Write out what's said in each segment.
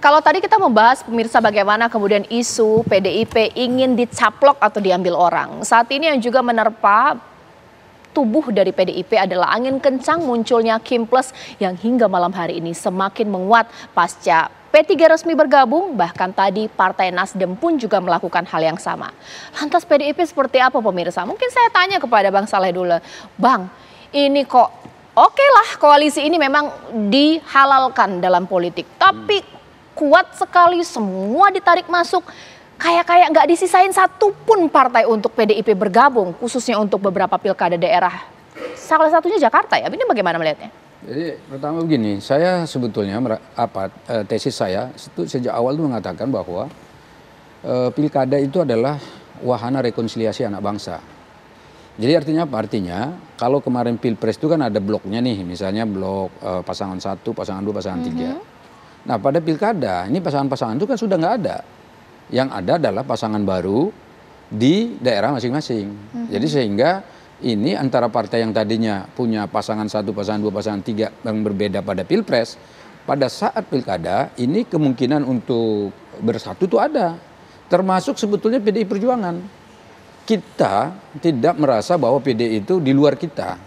Kalau tadi kita membahas pemirsa bagaimana kemudian isu PDIP ingin dicaplok atau diambil orang. Saat ini yang juga menerpa tubuh dari PDIP adalah angin kencang munculnya Kim Plus yang hingga malam hari ini semakin menguat pasca P3 resmi bergabung, bahkan tadi Partai Nasdem pun juga melakukan hal yang sama. Lantas PDIP seperti apa pemirsa? Mungkin saya tanya kepada Bang Saleh dulu. Bang, ini kok oke lah koalisi ini memang dihalalkan dalam politik, tapi kuat sekali semua ditarik masuk. Kayak nggak disisain satupun partai untuk PDIP bergabung, khususnya untuk beberapa pilkada daerah. Salah satunya Jakarta ya, ini bagaimana melihatnya? Jadi pertama begini, saya sebetulnya tesis saya itu sejak awal itu mengatakan bahwa pilkada itu adalah wahana rekonsiliasi anak bangsa. Jadi artinya apa? Artinya kalau kemarin pilpres itu kan ada bloknya nih, misalnya blok pasangan 1, pasangan 2, pasangan 3. Nah pada pilkada ini pasangan-pasangan itu kan sudah nggak ada. Yang ada adalah pasangan baru di daerah masing-masing. Jadi sehingga ini antara partai yang tadinya punya pasangan 1, pasangan 2, pasangan 3 yang berbeda pada pilpres, pada saat pilkada ini kemungkinan untuk bersatu itu ada. Termasuk sebetulnya PDI Perjuangan. Kita tidak merasa bahwa PDI itu di luar kita.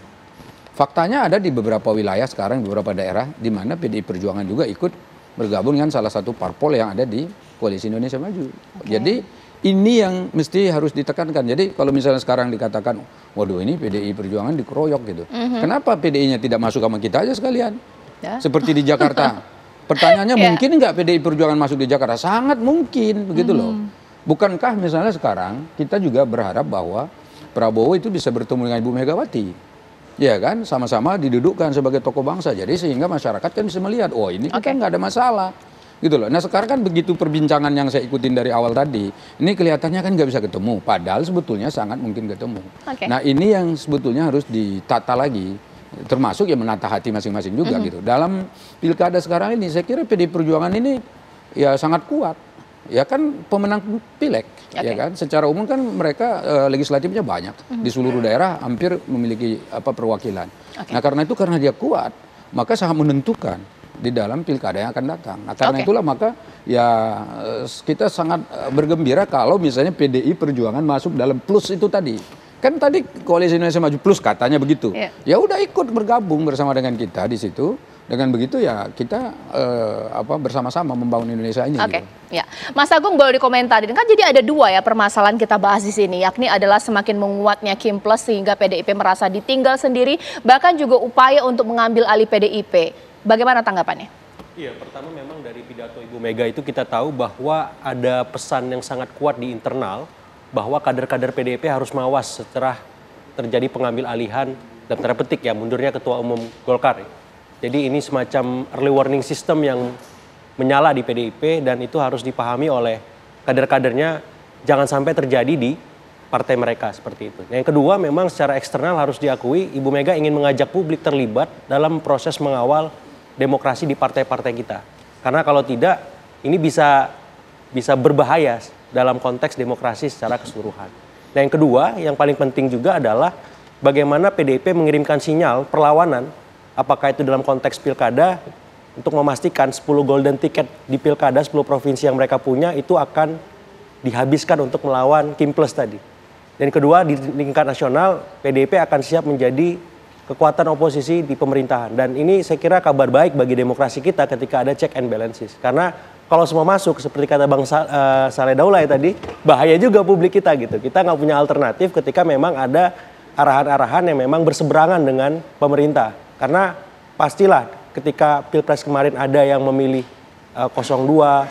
Faktanya ada di beberapa wilayah sekarang, beberapa daerah di mana PDI Perjuangan juga ikut bergabung dengan salah satu parpol yang ada di Koalisi Indonesia Maju. Jadi ini yang mesti harus ditekankan. Jadi kalau misalnya sekarang dikatakan, waduh ini PDI Perjuangan dikeroyok gitu. Kenapa PDI-nya tidak masuk sama kita aja sekalian? Ya. Seperti di Jakarta. Pertanyaannya mungkin nggak PDI Perjuangan masuk di Jakarta? Sangat mungkin begitu loh. Bukankah misalnya sekarang kita juga berharap bahwa Prabowo itu bisa bertemu dengan Ibu Megawati? Ya kan, sama-sama didudukkan sebagai tokoh bangsa. Jadi sehingga masyarakat kan bisa melihat, oh ini kita nggak ada masalah. Gitu loh. Nah sekarang kan begitu perbincangan yang saya ikutin dari awal tadi, ini kelihatannya kan nggak bisa ketemu, padahal sebetulnya sangat mungkin ketemu. Nah ini yang sebetulnya harus ditata lagi, termasuk ya menata hati masing-masing juga gitu. Dalam pilkada sekarang ini saya kira PDI Perjuangan ini ya sangat kuat, ya kan pemenang pileg, ya kan. Secara umum kan mereka legislatifnya banyak di seluruh daerah hampir memiliki perwakilan. Nah karena itu karena dia kuat, maka sangat menentukan di dalam pilkada yang akan datang. Nah karena itulah maka ya kita sangat bergembira kalau misalnya PDI Perjuangan masuk dalam plus itu tadi. Kan tadi Koalisi Indonesia Maju Plus katanya begitu. Ya udah ikut bergabung bersama dengan kita di situ. Dengan begitu ya kita bersama-sama membangun Indonesia ini. Gitu. Ya, Mas Agung boleh dikomentarin kan jadi ada dua ya permasalahan kita bahas di sini, yakni adalah semakin menguatnya Kim Plus sehingga PDIP merasa ditinggal sendiri, bahkan juga upaya untuk mengambil alih PDIP. Bagaimana tanggapannya? Iya, pertama memang dari pidato Ibu Mega itu kita tahu bahwa ada pesan yang sangat kuat di internal bahwa kader-kader PDIP harus mawas setelah terjadi pengambil alihan dalam tanda petik ya mundurnya Ketua Umum Golkar. Jadi ini semacam early warning system yang menyala di PDIP dan itu harus dipahami oleh kader-kadernya jangan sampai terjadi di partai mereka seperti itu. Yang kedua memang secara eksternal harus diakui Ibu Mega ingin mengajak publik terlibat dalam proses mengawal demokrasi di partai-partai kita. Karena kalau tidak ini bisa berbahaya dalam konteks demokrasi secara keseluruhan. Dan yang kedua yang paling penting juga adalah bagaimana PDIP mengirimkan sinyal perlawanan apakah itu dalam konteks pilkada untuk memastikan 10 golden ticket di pilkada 10 provinsi yang mereka punya itu akan dihabiskan untuk melawan Kim Plus tadi. Dan kedua di tingkat nasional PDIP akan siap menjadi kekuatan oposisi di pemerintahan. Dan ini saya kira kabar baik bagi demokrasi kita ketika ada check and balances. Karena kalau semua masuk seperti kata Bang Saleh Daulay tadi, bahaya juga publik kita gitu. Kita nggak punya alternatif ketika memang ada arahan-arahan yang memang berseberangan dengan pemerintah. Karena pastilah ketika Pilpres kemarin ada yang memilih 01, 03,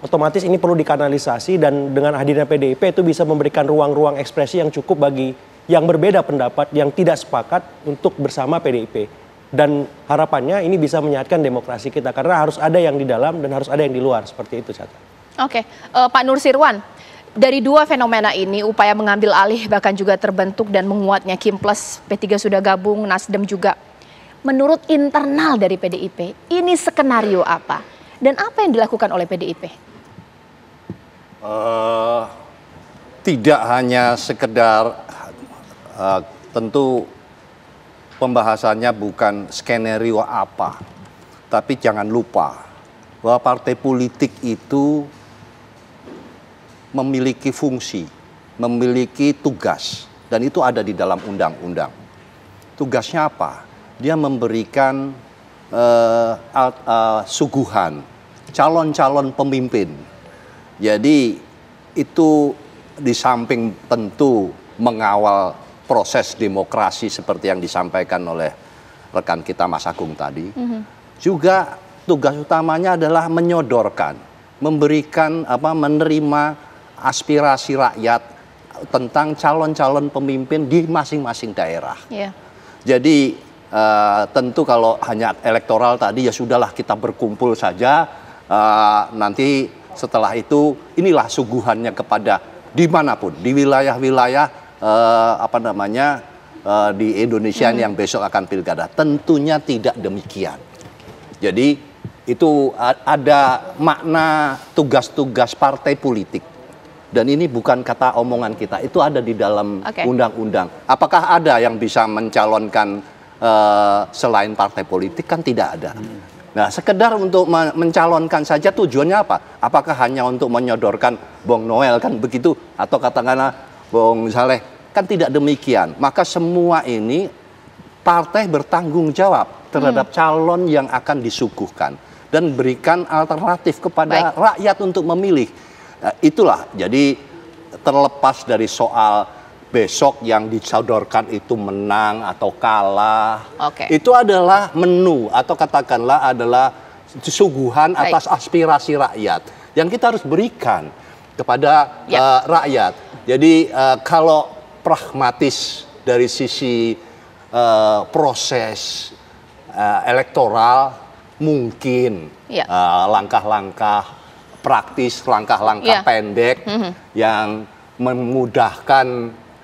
otomatis ini perlu dikanalisasi dan dengan hadirnya PDIP itu bisa memberikan ruang-ruang ekspresi yang cukup bagi yang berbeda pendapat, yang tidak sepakat untuk bersama PDIP. Dan harapannya ini bisa menyehatkan demokrasi kita karena harus ada yang di dalam dan harus ada yang di luar, seperti itu Caca. Pak Nursirwan, dari dua fenomena ini upaya mengambil alih bahkan juga terbentuk dan menguatnya Kim Plus, P3 sudah gabung, Nasdem juga. Menurut internal dari PDIP, ini skenario apa? Dan apa yang dilakukan oleh PDIP? Tidak hanya sekedar tentu pembahasannya bukan skenario apa, tapi jangan lupa bahwa partai politik itu memiliki fungsi, memiliki tugas, dan itu ada di dalam undang-undang. Tugasnya apa? Dia memberikan suguhan calon-calon pemimpin. Jadi itu di samping tentu mengawal proses demokrasi seperti yang disampaikan oleh rekan kita Mas Agung tadi, juga tugas utamanya adalah menyodorkan, memberikan menerima aspirasi rakyat tentang calon-calon pemimpin di masing-masing daerah. Yeah. Jadi tentu kalau hanya elektoral tadi ya sudahlah kita berkumpul saja, nanti setelah itu inilah suguhannya kepada dimanapun di wilayah-wilayah di Indonesia yang besok akan pilkada. Tentunya tidak demikian. Jadi itu ada makna tugas-tugas partai politik. Dan ini bukan kata omongan kita, itu ada di dalam undang-undang. Apakah ada yang bisa mencalonkan selain partai politik? Kan tidak ada. Nah, sekedar untuk mencalonkan saja tujuannya apa? Apakah hanya untuk menyodorkan Bung Noel kan begitu? Atau katakanlah Bung Saleh? Kan tidak demikian. Maka semua ini partai bertanggung jawab terhadap calon yang akan disuguhkan. Dan berikan alternatif kepada rakyat untuk memilih. Nah, itulah, jadi terlepas dari soal besok yang disodorkan itu menang atau kalah, itu adalah menu atau katakanlah adalah suguhan atas aspirasi rakyat yang kita harus berikan kepada rakyat. Jadi kalau pragmatis dari sisi proses elektoral mungkin langkah-langkah praktis, langkah-langkah pendek yang memudahkan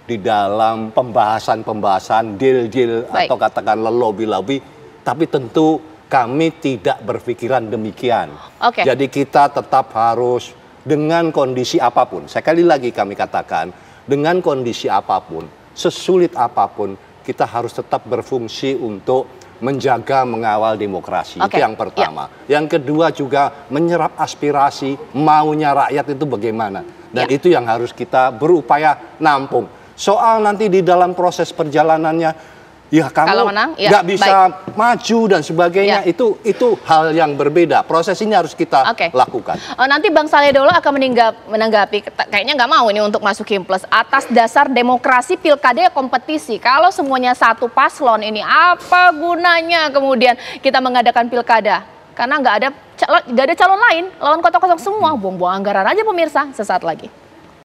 di dalam pembahasan-pembahasan, deal-deal atau katakanlah lobby-lobby, tapi tentu kami tidak berpikiran demikian. Jadi kita tetap harus dengan kondisi apapun, sekali lagi kami katakan, dengan kondisi apapun, sesulit apapun, kita harus tetap berfungsi untuk menjaga, mengawal demokrasi. Itu yang pertama. Yang kedua juga menyerap aspirasi, maunya rakyat itu bagaimana. Dan itu yang harus kita berupaya nampung. Soal nanti di dalam proses perjalanannya, ya kamu nggak bisa maju dan sebagainya, itu hal yang berbeda. Proses ini harus kita lakukan. Nanti Bang Saleh Daula akan menanggapi, kayaknya nggak mau ini untuk masukin plus. Atas dasar demokrasi pilkada ya kompetisi. Kalau semuanya satu paslon ini, apa gunanya kemudian kita mengadakan pilkada? Karena nggak ada calon lain, lawan kota kosong semua, buang-buang anggaran aja pemirsa. Sesaat lagi.